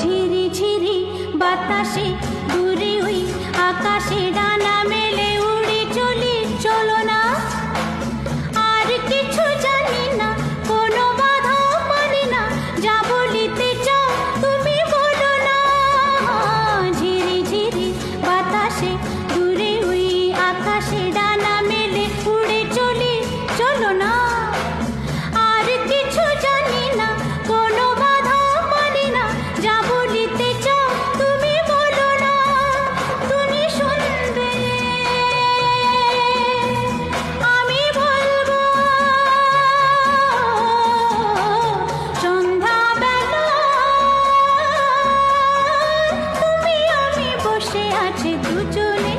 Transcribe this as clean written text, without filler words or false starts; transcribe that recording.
ঝিরি ঝিরি বাতাসে দূরে ওই আকাশে ডানা মেলে উড়ে চলি, চলো না। আর কিছু জানি না, কোনো বাধা মানি না, যা বলিতে চাও তুমি বলো না। ঝিরি ঝিরি বাতাসে দূরে ওই আকাশে ডানা মেলে উড়ে চলি, চলো না। আর কিছু জানি না, কোনো বাধা মানি না, যা বলিতে চাও তুমি বলো না। তুমি শুনবে, আমি বলবো। সন্ধ্যাবেলা তুমি আমি বসে আছি দুজনে,